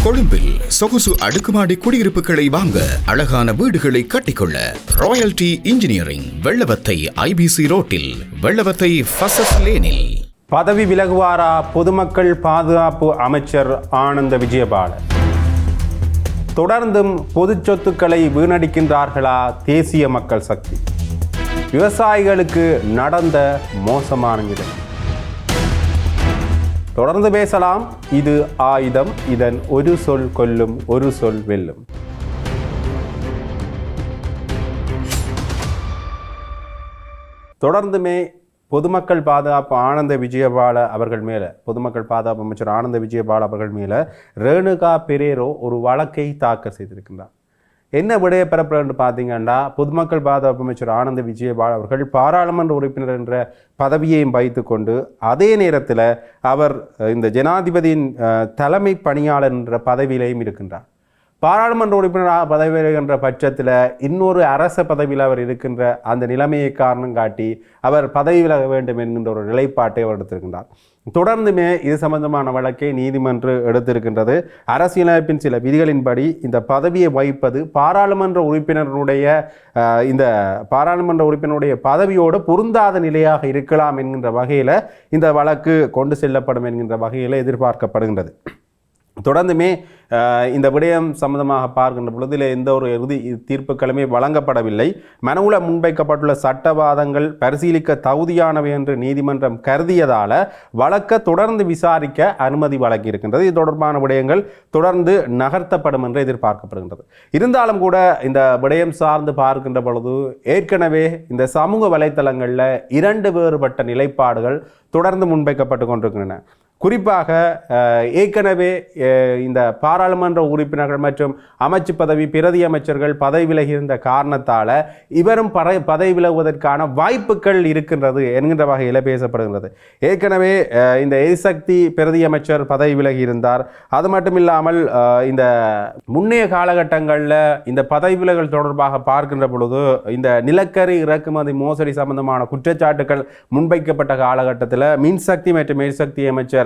கொழும்பில் சொகுசு அடுக்குமாடி குடியிருப்புகளை வாங்க, அழகான வீடுகளை கட்டிக்கொள்ள ராயல்டி இன்ஜினியரிங், வெள்ளவத்தை IBC ரோட்டில், வெள்ளவத்தை ஃபசஸ் லேனில். பதவி விலகுவாரா பொதுமக்கள் பாதுகாப்பு அமைச்சர் ஆனந்த விஜயபால? தொடர்ந்தும் பொது சொத்துக்களை வீணடிக்கின்றார்களா தேசிய மக்கள் சக்தி? விவசாயிகளுக்கு நடந்த மோசமான நிலை தொடர்ந்து பேசலாம். இது ஆயுதம், இதன் ஒரு சொல் கொல்லும், ஒரு சொல் வெல்லும். தொடர்ந்துமே பொதுமக்கள் பாதுகாப்பு ஆனந்த விஜயபால அவர்கள் மேலே, பொதுமக்கள் பாதுகாப்பு அமைச்சர் ஆனந்த விஜயபால அவர்கள் மேலே ரேணுகா பெரேரோ ஒரு வழக்கை தாக்கல் செய்திருக்கின்றார். என்ன விடைய பெறப்பட பார்த்தீங்கன்னா, பொதுமக்கள் பாதுகாப்பு அமைச்சர் ஆனந்த விஜயபால அவர்கள் பாராளுமன்ற உறுப்பினர் என்ற பதவியையும் வைத்து கொண்டு, அதே நேரத்தில் அவர் இந்த ஜனாதிபதியின் தலைமை பணியாளர் என்ற பதவியிலையும் இருக்கின்றார். பாராளுமன்ற உறுப்பினராக பதவி வருகின்ற பட்சத்தில் இன்னொரு அரச பதவியில் அவர் இருக்கின்ற அந்த நிலைமையை காரணம் காட்டி அவர் பதவி விலக வேண்டும் என்கின்ற ஒரு நிலைப்பாட்டை அவர் எடுத்திருக்கின்றார். தொடர்ந்துமே இது சம்பந்தமான வழக்கை நீதிமன்றம் எடுத்திருக்கின்றது. அரசியலமைப்பின் சில விதிகளின்படி இந்த பதவியை வகிப்பது பாராளுமன்ற உறுப்பினருடைய பதவியோடு பொருந்தாத நிலையாக இருக்கலாம் என்கின்ற வகையில் இந்த வழக்கு கொண்டு செல்லப்படும் என்கின்ற வகையில் எதிர்பார்க்கப்படுகின்றது. தொடர்ந்துமே இந்த விடயம் சம்பந்தமாக பார்க்கின்ற பொழுதில் எந்த ஒரு இறுதி தீர்ப்புகளுமே வழங்கப்படவில்லை. மனுவில் முன்வைக்கப்பட்டுள்ள சட்டவாதங்கள் பரிசீலிக்க தகுதியானவை என்று நீதிமன்றம் கருதியதால் வழக்கை தொடர்ந்து விசாரிக்க அனுமதி வழங்கியிருக்கின்றது. இது தொடர்பான விடயங்கள் தொடர்ந்து நகர்த்தப்படும் என்று எதிர்பார்க்கப்படுகின்றது. இருந்தாலும் கூட இந்த விடயம் சார்ந்து பார்க்கின்ற பொழுது ஏற்கனவே இந்த சமூக வலைத்தளங்களில் இரண்டு வேறுபட்ட நிலைப்பாடுகள் தொடர்ந்து முன்வைக்கப்பட்டு கொண்டிருக்கின்றன. குறிப்பாக ஏற்கனவே இந்த பாராளுமன்ற உறுப்பினர்கள் மற்றும் அமைச்சு பதவி பிரதி அமைச்சர்கள் பதவி விலகியிருந்த காரணத்தால் இவரும் பதவி விலகுவதற்கான வாய்ப்புகள் இருக்கின்றது என்கின்ற வகையில் பேசப்படுகின்றது. ஏற்கனவே இந்த எரிசக்தி பிரதி அமைச்சர் பதவி விலகி இருந்தார். அது மட்டும் இல்லாமல் இந்த முன்னைய காலகட்டங்களில் இந்த பதவி விலகல் தொடர்பாக பார்க்கின்ற பொழுது இந்த நிலக்கரி இறக்குமதி மோசடி சம்பந்தமான குற்றச்சாட்டுகள் முன்வைக்கப்பட்ட காலகட்டத்தில் மின்சக்தி மற்றும் எரிசக்தி அமைச்சர்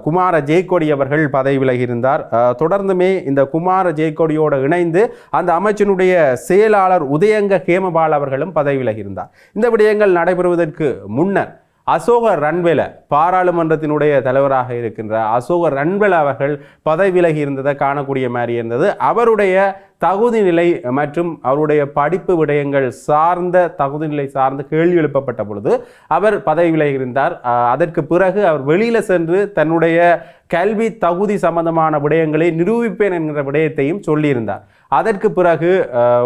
குமார ஜெயக்கொடி அவர்கள் பதவி விலகியிருந்தார். தொடர்ந்துமே இந்த குமார ஜெயக்கொடியோடு இணைந்து அந்த அமைச்சினுடைய செயலாளர் உதயங்க ஹேமபால் அவர்களும் பதவி விலகியிருந்தார். இந்த விடயங்கள் நடைபெறுவதற்கு முன்னர் அசோக ரன்வேல, பாராளுமன்றத்தினுடைய தலைவராக இருக்கின்ற அசோக ரன்வேல அவர்கள் பதவி விலகி இருந்ததை காணக்கூடிய மாதிரி இருந்தது. அவருடைய தகுதி நிலை மற்றும் அவருடைய படிப்பு விடயங்கள் சார்ந்த தகுதி நிலை சார்ந்து கேள்வி எழுப்பப்பட்ட பொழுது அவர் பதவி விலகி இருந்தார். அதற்கு பிறகு அவர் வெளியில் சென்று தன்னுடைய கல்வி தகுதி சம்பந்தமான விடயங்களை நிரூபிப்பேன் என்கிற விடயத்தையும் சொல்லியிருந்தார். அதற்கு பிறகு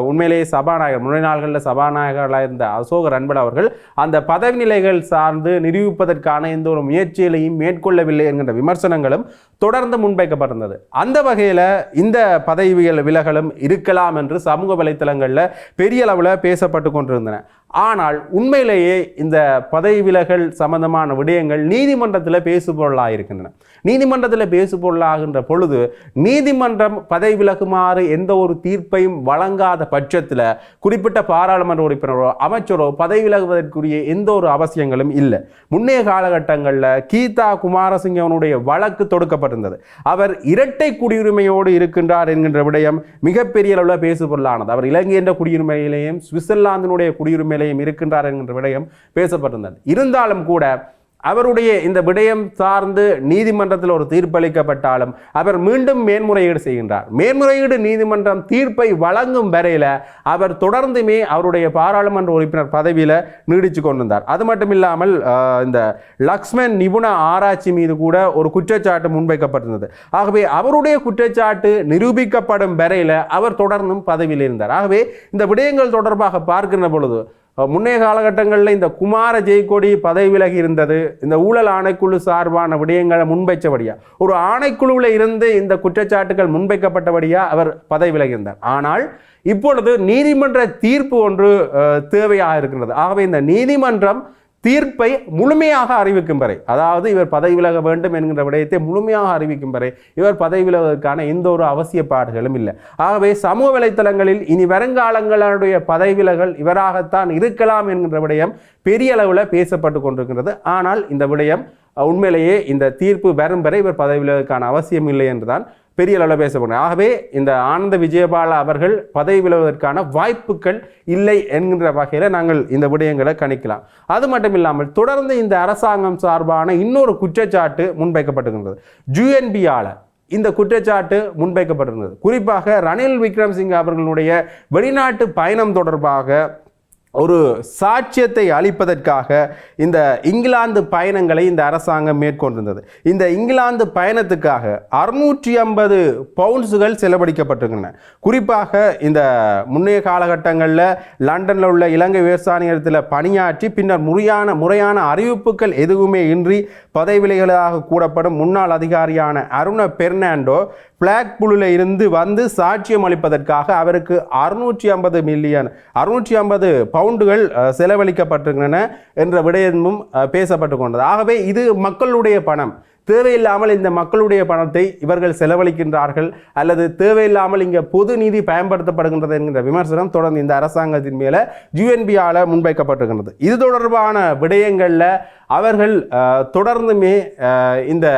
உண்மையிலேயே சபாநாயகர், முறை நாள்களில் சபாநாயகர்களாக இருந்த அசோக ரன்வேல அவர்கள் அந்த பதவி நிலைகள் சார்ந்து நிரூபிப்பதற்கான எந்த ஒரு முயற்சிகளையும் மேற்கொள்ளவில்லை என்கின்ற விமர்சனங்களும் தொடர்ந்து முன்வைக்கப்பட்டிருந்தது. அந்த வகையில் இந்த பதவி விலகலும் இருக்கலாம் என்று சமூக வலைத்தளங்களில் பெரிய அளவில் பேசப்பட்டு கொண்டிருந்தன. ஆனால் உண்மையிலேயே இந்த பதவி விலகல் சம்பந்தமான விடயங்கள் நீதிமன்றத்தில் பேசுபொருளாக இருக்கின்றன. நீதிமன்றத்தில் பேசுபொருளாகின்ற பொழுது நீதிமன்றம் பதவி விலகுமாறு எந்த ஒரு தீர்ப்பையும் வழங்காத பட்சத்தில் குறிப்பிட்ட பாராளுமன்ற உறுப்பினரோ அமைச்சரோ பதவி விலகுவதற்குரிய எந்த ஒரு அவசியங்களும் இல்லை. முன்னைய காலகட்டங்களில் கீதா குமாரசிங்கவனுடைய வழக்கு தொடுக்கப்பட்டிருந்தது. அவர் இரட்டை குடியுரிமையோடு இருக்கின்றார் என்கின்ற விடயம் மிகப்பெரிய அளவில் பேசுபொருளானது. அவர் இலங்கை என்ற குடியுரிமையிலேயும் சுவிட்சர்லாந்தினுடைய குடியுரிமையிலேயும் இருக்கின்றார் என்கின்ற விடயம் பேசப்பட்டிருந்தது. இருந்தாலும் கூட அவருடைய இந்த விடயம் சார்ந்து நீதிமன்றத்தில் ஒரு தீர்ப்பளிக்கப்பட்டாலும் அவர் மீண்டும் மேன்முறையீடு செய்கின்றார். மேன்முறையீடு நீதிமன்றம் தீர்ப்பை வழங்கும் வரையில் அவர் தொடர்ந்துமே அவருடைய பாராளுமன்ற உறுப்பினர் பதவியில் நீடித்து கொண்டிருந்தார். அது மட்டும் இல்லாமல் இந்த லக்ஷ்மன் நிபுண ஆராய்ச்சி மீது கூட ஒரு குற்றச்சாட்டு முன்வைக்கப்பட்டிருந்தது. ஆகவே அவருடைய குற்றச்சாட்டு நிரூபிக்கப்படும் வரையில் அவர் தொடர்ந்தும் பதவியில் இருந்தார். ஆகவே இந்த விடயங்கள் தொடர்பாக பார்க்கின்ற பொழுது முன்னைய காலகட்டங்களில் இந்த குமார ஜெயக்கொடி பதவி விலகி இருந்தது இந்த ஊழல் ஆணைக்குழு சார்பான விடயங்களை முன்வைச்சபடியா, ஒரு ஆணைக்குழுவில் இருந்து இந்த குற்றச்சாட்டுகள் முன்வைக்கப்பட்டபடியா அவர் பதவி விலகி இருந்தார். ஆனால் இப்பொழுது நீதிமன்ற தீர்ப்பு ஒன்று தேவையாக இருக்கின்றது. ஆகவே இந்த நீதிமன்றம் தீர்ப்பை முழுமையாக அறிவிக்கும் வரை, அதாவது இவர் பதவி விலக வேண்டும் என்கின்ற விடயத்தை முழுமையாக அறிவிக்கும் வரை இவர் பதவி விலகுவதற்கான எந்த ஒரு அவசியப்பாடுகளும் இல்லை. ஆகவே சமூக வலைத்தளங்களில் இனி வருங்காலங்களுடைய பதவி விலகல் இவராகத்தான் இருக்கலாம் என்கின்ற விடயம் பெரிய அளவில் பேசப்பட்டு கொண்டிருக்கின்றது. ஆனால் இந்த விடயம் உண்மையிலேயே இந்த தீர்ப்பு வரும் வரை இவர் பதவி விலகுவதற்கான அவசியம் இல்லை என்றுதான் பெரிய அளவில் பேசப்படுகிறது. ஆகவே இந்த ஆனந்த விஜயபால அவர்கள் பதவி விலகுவதற்கான வாய்ப்புகள் இல்லை என்கின்ற வகையில் நாங்கள் இந்த விடயங்களை கணிக்கலாம். அது மட்டும் இல்லாமல் தொடர்ந்து இந்த அரசாங்கம் சார்பான இன்னொரு குற்றச்சாட்டு முன்வைக்கப்பட்டிருக்கின்றது. UNB-ஆல் இந்த குற்றச்சாட்டு முன்வைக்கப்பட்டிருந்தது. குறிப்பாக ரணில் விக்ரமசிங்கே அவர்களுடைய வெளிநாட்டு பயணம் தொடர்பாக ஒரு சாட்சியத்தை அளிப்பதற்காக இந்த இங்கிலாந்து பயணங்களை இந்த அரசாங்கம் மேற்கொண்டிருந்தது. இந்த இங்கிலாந்து பயணத்துக்காக 650 பவுண்ட்ஸுகள் செலவழிக்கப்பட்டிருக்கின்றன. குறிப்பாக இந்த முன்னைய காலகட்டங்களில் லண்டனில் உள்ள இலங்கை விவசாய நிலையத்தில் பணியாற்றி பின்னர் முறையான அறிவிப்புகள் எதுவுமே இன்றி பதவி விலகலாக கூடப்படும் முன்னாள் அதிகாரியான அருண பெர்னாண்டோ பிளாக் புல்லில் இருந்து வந்து சாட்சியம் அளிப்பதற்காக அவருக்கு 650 பவுண்டுகள் செலவழிக்கப்பட்டிருக்கின்றன என்ற விடயமும் பேசப்பட்டு கொண்டது. ஆகவே இது மக்களுடைய பணம், தேவையில்லாமல் இந்த மக்களுடைய பணத்தை இவர்கள் செலவழிக்கின்றார்கள் அல்லது தேவையில்லாமல் இங்கே பொது நீதி பயன்படுத்தப்படுகின்றது என்கின்ற விமர்சனம் தொடர்ந்து இந்த அரசாங்கத்தின் மேலே UNB-ஆல் முன்வைக்கப்பட்டிருக்கின்றது. இது தொடர்பான விடயங்களில் அவர்கள் தொடர்ந்துமே இந்த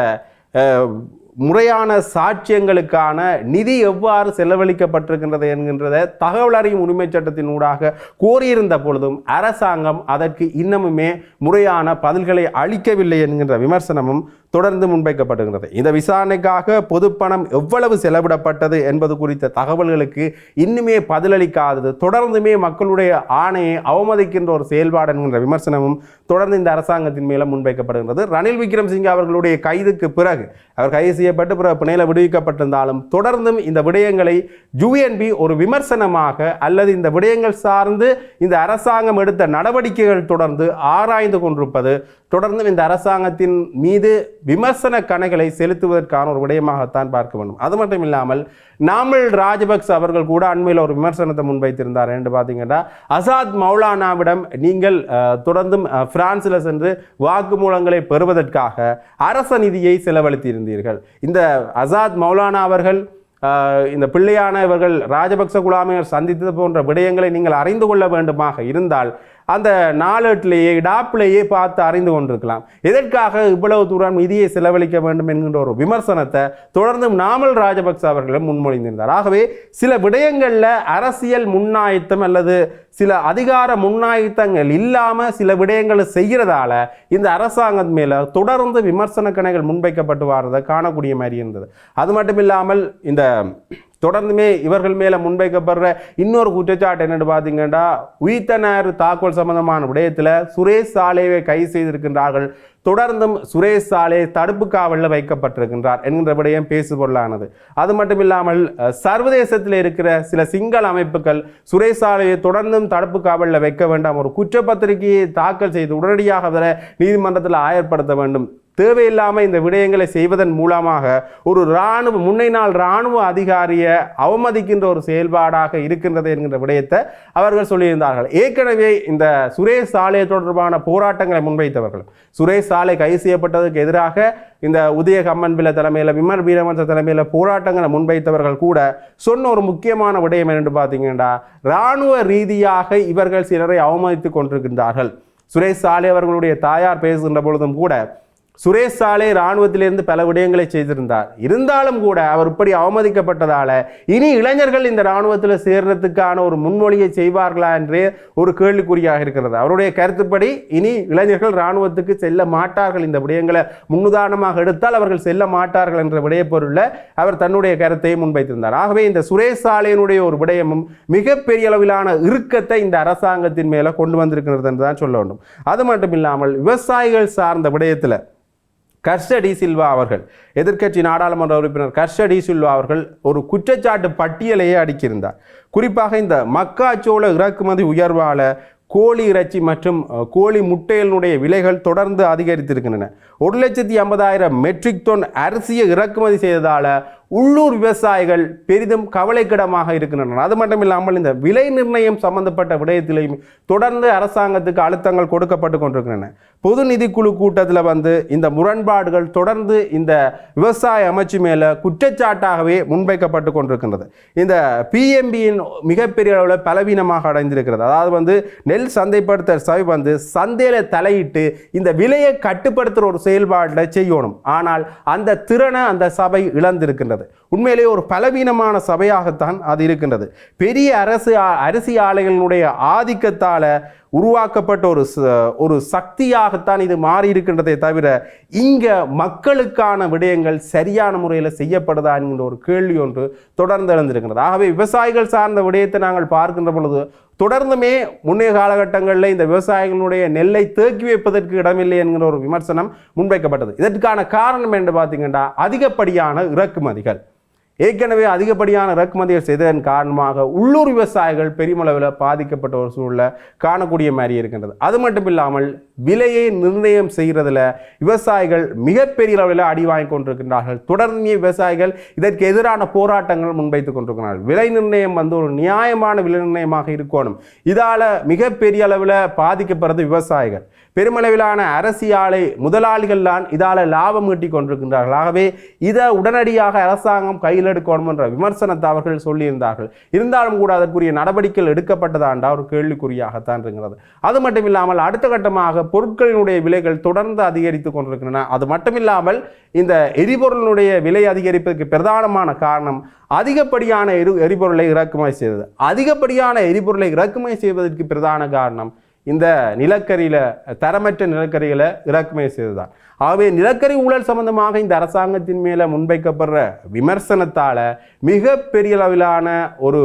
முறையான சாட்சியங்களுக்கான நிதி எவ்வாறு செலவழிக்கப்பட்டிருக்கின்றது என்கின்றத தகவல் அறியும் உரிமை சட்டத்தின் ஊடாக கோரியிருந்த பொழுதும் அரசாங்கம் அதற்கு இன்னமுமே முறையான பதில்களை அளிக்கவில்லை என்கின்ற விமர்சனமும் தொடர்ந்து முன்வைக்கப்படுகின்றது. இந்த விசாரணைக்காக பொதுப்பணம் எவ்வளவு செலவிடப்பட்டது என்பது குறித்த தகவல்களுக்கு இன்னுமே பதிலளிக்காதது தொடர்ந்துமே மக்களுடைய ஆணையை அவமதிக்கின்ற ஒரு செயல்பாடு என்கின்ற விமர்சனமும் தொடர்ந்து இந்த அரசாங்கத்தின் மேலே முன்வைக்கப்படுகின்றது. ரணில் விக்ரமசிங்கே அவர்களுடைய கைதுக்கு பிறகு அவர் கைது செய்யப்பட்டு பிறகு பிணையில் விடுவிக்கப்பட்டிருந்தாலும் தொடர்ந்தும் இந்த விடயங்களை UNB ஒரு விமர்சனமாக அல்லது இந்த விடயங்கள் சார்ந்து இந்த அரசாங்கம் எடுத்த நடவடிக்கைகள் தொடர்ந்து ஆராய்ந்து கொண்டிருப்பது தொடர்ந்தும் இந்த அரசாங்கத்தின் மீது விமர்சன கணைகளை செலுத்துவதற்கான ஒரு விடயமாகத்தான் பார்க்க வேண்டும். அது மட்டும் இல்லாமல் நாமல் ராஜபக்ச அவர்கள் கூட அண்மையில் ஒரு விமர்சனத்தை முன்வைத்திருந்தார் என்று பார்த்தீங்கன்னா, அசாத் மௌலானாவிடம் நீங்கள் தொடர்ந்தும் பிரான்சில் சென்று வாக்குமூலங்களை பெறுவதற்காக அரச நிதியை செலவழித்திருந்தீர்கள். இந்த அசாத் மௌலானா அவர்கள் இந்த பிள்ளையான இவர்கள் ராஜபக்ச குழாமையர் சந்தித்தது போன்ற விடயங்களை நீங்கள் அறிந்து கொள்ள வேண்டுமாக இருந்தால் அந்த நாளேட்டிலேயே டாப்லேயே பார்த்து அறிந்து கொண்டிருக்கலாம். எதற்காக இவ்வளவு தூரம் நிதியை செலவழிக்க வேண்டும் என்கின்ற ஒரு விமர்சனத்தை தொடர்ந்து நாமல் ராஜபக்ச அவர்களும் முன்மொழிந்திருந்தார். ஆகவே சில விடயங்களில் அரசியல் முன்னாயத்தம் அல்லது சில அதிகார முன்னாயத்தங்கள் இல்லாமல் சில விடயங்களை செய்கிறதால இந்த அரசாங்கம் மேலே தொடர்ந்து விமர்சன கணைகள் முன்வைக்கப்பட்டு வரதை காணக்கூடிய மாதிரி இருந்தது. அது மட்டும் இல்லாமல் இந்த தொடர்ந்துமே இவர்கள் மேலே முன்வைக்கப்படுற இன்னொரு குற்றச்சாட்டு என்னென்னு பார்த்தீங்கன்னா, உயிர்த்தனர் தாக்குதல் சம்பந்தமான விடயத்தில் சுரேஷ் சாலேவை கைது செய்திருக்கின்றார்கள். தொடர்ந்தும் சுரேஷ் சாலே தடுப்பு காவலில் வைக்கப்பட்டிருக்கின்றார் என்கின்ற விடயம் பேசுபொருளானது. அது மட்டும் இல்லாமல் சர்வதேசத்தில் இருக்கிற சில சிங்கள அமைப்புகள் சுரேஷ் சாலையை தொடர்ந்தும் தடுப்பு காவலில் வைக்க வேண்டாம், ஒரு குற்றப்பத்திரிகையை தாக்கல் செய்து உடனடியாக அவரை நீதிமன்றத்தில் ஆயர்படுத்த வேண்டும், தேவையில்லாமல் இந்த விடயங்களை செய்வதன் மூலமாக ஒரு முன்னை நாள் இராணுவ அதிகாரியை அவமதிக்கின்ற ஒரு செயல்பாடாக இருக்கின்றது என்கின்ற விடயத்தை அவர்கள் சொல்லியிருந்தார்கள். ஏற்கனவே இந்த சுரேஷ் சாலை தொடர்பான போராட்டங்களை முன்வைத்தவர்கள், சுரேஷ் சாலை கைது செய்யப்பட்டதுக்கு எதிராக இந்த உதய கம்மன்பில தலைமையில் விமல் வீரவன்ச தலைமையில் போராட்டங்களை முன்வைத்தவர்கள் கூட சொன்ன ஒரு முக்கியமான விடயம் என்று பார்த்தீங்கன்னா, இராணுவ ரீதியாக இவர்கள் சிலரை அவமதித்து கொண்டிருக்கின்றார்கள். சுரேஷ் சாலை அவர்களுடைய தாயார் பேசுகின்ற பொழுதும் கூட சுரேஷ் சாலே இராணுவத்திலிருந்து பல விடயங்களை செய்திருந்தார். இருந்தாலும் கூட அவர் இப்படி அவமதிக்கப்பட்டதால இனி இளைஞர்கள் இந்த இராணுவத்தில் சேர்றதுக்கான ஒரு முன்மொழியை செய்வார்களா என்றே ஒரு கேள்விக்குறியாக இருக்கிறது. அவருடைய கருத்துப்படி இனி இளைஞர்கள் இராணுவத்துக்கு செல்ல மாட்டார்கள், இந்த விடயங்களை முன்னுதாரணமாக எடுத்தால் அவர்கள் செல்ல மாட்டார்கள் என்ற விடய பொருளில் அவர் தன்னுடைய கருத்தை முன்வைத்திருந்தார். ஆகவே இந்த சுரேஷ் சாலையினுடைய ஒரு விடயமும் மிகப்பெரிய அளவிலான இறுக்கத்தை இந்த அரசாங்கத்தின் மேலே கொண்டு வந்திருக்கிறது என்று தான் சொல்ல வேண்டும். அது மட்டும் இல்லாமல் விவசாயிகள் சார்ந்த விடயத்தில் கர்ஷ டி சில்வா அவர்கள், எதிர்க்கட்சி நாடாளுமன்ற உறுப்பினர் கர்ஷ டி சில்வா அவர்கள் ஒரு குற்றச்சாட்டு பட்டியலையே அடுக்கியிருந்தார். குறிப்பாக இந்த மக்காச்சோள இறக்குமதி உயர்வால கோழி இறைச்சி மற்றும் கோழி முட்டைகளினுடைய விலைகள் தொடர்ந்து அதிகரித்திருக்கின்றன. 1,50,000 மெட்ரிக் டன் அரிசியை இறக்குமதி செய்ததால் உள்ளூர் விவசாயிகள் பெரிதும் கவலைக்கிடமாக இருக்கின்றனர். அது மட்டும் இல்லாமல் இந்த விலை நிர்ணயம் சம்பந்தப்பட்ட விடயத்திலையும் தொடர்ந்து அரசாங்கத்துக்கு அழுத்தங்கள் கொடுக்கப்பட்டு கொண்டிருக்கின்றன. பொது நிதிக்குழு கூட்டத்தில் இந்த முரண்பாடுகள் தொடர்ந்து இந்த விவசாய அமைச்சு மேலே குற்றச்சாட்டாகவே முன்வைக்கப்பட்டு கொண்டிருக்கின்றது. இந்த PMBயின் மிகப்பெரிய அளவில் பலவீனமாக அடைந்திருக்கிறது. அதாவது நெல் சந்தைப்படுத்த சபை சந்தையில் தலையிட்டு இந்த விலையை கட்டுப்படுத்துகிற ஒரு செயல்பாட்டில் செய்யணும். ஆனால் அந்த திறனை அந்த சபை இழந்திருக்கின்றது. இருக்கின்றது. உண்மையிலேயே ஒரு பலவீனமான சபையாகத்தான் அது இருக்கின்றது. பெரிய அரிசி ஆலைகளினுடைய ஆதிக்கத்தால் உருவாக்கப்பட்ட ஒரு சக்தியாகத்தான் இது மாறி இருக்கின்றதை தவிர இங்கே மக்களுக்கான விடயங்கள் சரியான முறையில் செய்யப்படுதா என்கின்ற ஒரு கேள்வி ஒன்று தொடர்ந்து எழுந்திருக்கின்றது. ஆகவே விவசாயிகள் சார்ந்த விடயத்தை நாங்கள் பார்க்கின்ற பொழுது தொடர்ந்துமே முன்னைய காலகட்டங்களில் இந்த விவசாயிகளுடைய நெல்லை தேக்கி வைப்பதற்கு இடமில்லை என்கிற ஒரு விமர்சனம் முன்வைக்கப்பட்டது. இதற்கான காரணம் என்று பார்த்தீங்கன்னா அதிகப்படியான இறக்குமதிகள். ஏற்கனவே அதிகப்படியான இறக்குமதிகள் செய்ததன் காரணமாக உள்ளூர் விவசாயிகள் பெருமளவில் பாதிக்கப்பட்ட ஒரு சூழலை காணக்கூடிய மாதிரி இருக்கின்றது. அது மட்டும் இல்லாமல் விலையை நிர்ணயம் செய்கிறதுல விவசாயிகள் மிகப்பெரிய அளவில் அடி வாங்கி கொண்டிருக்கின்றார்கள். தொடர்ந்து விவசாயிகள் இதற்கு எதிரான போராட்டங்கள் முன்வைத்துக் கொண்டிருக்கிறார்கள். விலை நிர்ணயம் ஒரு நியாயமான விலை நிர்ணயமாக இருக்கணும். இதால் மிகப்பெரிய அளவில் பாதிக்கப்படுறது விவசாயிகள். பெருமளவிலான அரசியலை முதலாளிகள் தான் இதால் லாபம் ஈட்டி கொண்டிருக்கின்றார்கள். ஆகவே இதை உடனடியாக அரசாங்கம் கையில் எடுக்கணும் என்ற விமர்சனத்தை அவர்கள் சொல்லியிருந்தார்கள். இருந்தாலும் கூட அதற்குரிய நடவடிக்கைகள் எடுக்கப்பட்டதாண்டா ஒரு கேள்விக்குறியாகத்தான் இருக்கிறது. அது மட்டும் இல்லாமல் அடுத்த கட்டமாக பொருட்களினுடைய விலைகள் தொடர்ந்து அதிகரித்துக் கொண்டிருக்கின்றன. அது மட்டுமில்லாமல் இந்த எரிபொருளினுடைய விலை அதிகரிப்பதற்கு பிரதானமான காரணம் அதிகப்படியான எரிபொருளை இறக்குமதி செய்தது. அதிகப்படியான எரிபொருளை இறக்குமதி செய்வதற்கு பிரதான காரணம் இந்த நிலக்கரியில் தரமற்ற நிலக்கரிகளை இறக்குமதி செய்ததுதான். ஆகவே நிலக்கரி ஊழல் சம்பந்தமாக இந்த அரசாங்கத்தின் மேலே முன்வைக்கப்படுற விமர்சனத்தால் மிகப்பெரிய அளவிலான ஒரு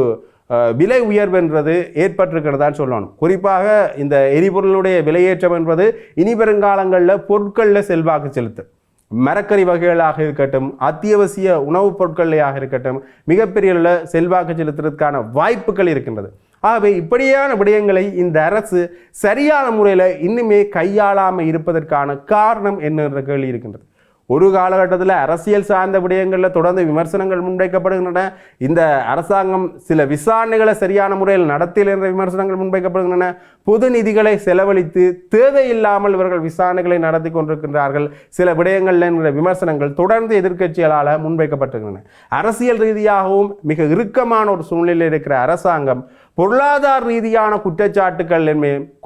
விலை உயர்வென்றது ஏற்பட்டிருக்கிறதான்னு சொல்லணும். குறிப்பாக இந்த எரிபொருளுடைய விலையேற்றம் என்பது இனி வருங்காலங்களில் பொருட்களில் செல்வாக்கு செலுத்தும். மரக்கறி வகைகளாக இருக்கட்டும், அத்தியாவசிய உணவுப் பொருட்களாக இருக்கட்டும், மிகப்பெரிய செல்வாக்கு செலுத்துறதுக்கான வாய்ப்புகள் இருக்கின்றது. ஆகவே இப்படியான விடயங்களை இந்த அரசு சரியான முறையில் இன்னுமே கையாளாமல் இருப்பதற்கான காரணம் என்னென்ற கேள்வி இருக்கின்றது. ஒரு காலகட்டத்தில் அரசியல் சார்ந்த விடயங்களில் தொடர்ந்து விமர்சனங்கள் முன்வைக்கப்படுகின்றன. இந்த அரசாங்கம் சில விசாரணைகளை சரியான முறையில் நடத்தியல் என்ற விமர்சனங்கள் முன்வைக்கப்படுகின்றன. பொது நிதிகளை செலவழித்து தேவையில்லாமல் இவர்கள் விசாரணைகளை நடத்தி கொண்டிருக்கின்றார்கள். சில விடயங்கள் என்கிற விமர்சனங்கள் தொடர்ந்து எதிர்க்கட்சிகளால் முன்வைக்கப்பட்டிருக்கின்றன. அரசியல் ரீதியாகவும் மிக இறுக்கமான ஒரு சூழ்நிலையில் இருக்கிற அரசாங்கம் பொருளாதார ரீதியான குற்றச்சாட்டுகள்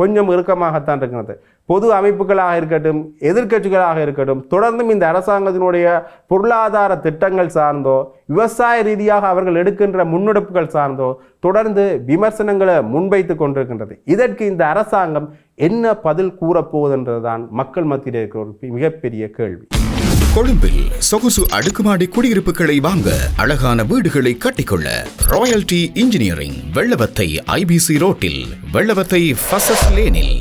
கொஞ்சம் இறுக்கமாகத்தான் இருக்கிறது. பொது அமைப்புகளாக இருக்கட்டும், எதிர்க்கட்சிகளாக இருக்கட்டும், தொடர்ந்தும் இந்த அரசாங்கத்தினுடைய பொருளாதார திட்டங்கள் சார்ந்தோ விவசாய ரீதியாக அவர்கள் எடுக்கின்ற முன்னெடுப்புகள் சார்ந்தோ தொடர்ந்து விமர்சனங்களை முன்வைத்து கொண்டிருக்கின்றது. இதற்கு இந்த அரசாங்கம் என்ன பதில் கூறப்போவதென்றதுதான் மக்கள் மத்தியில் இருக்கிற ஒரு மிகப்பெரிய கேள்வி. கொழும்பில் சொகுசு அடுக்குமாடி குடியிருப்புகளை வாங்க, அழகான வீடுகளை கட்டிக்கொள்ள ராயல்டி இன்ஜினியரிங் வெள்ளவத்தை IBC ரோட்டில், வெள்ளவத்தை ஃபசஸ் லேனில்.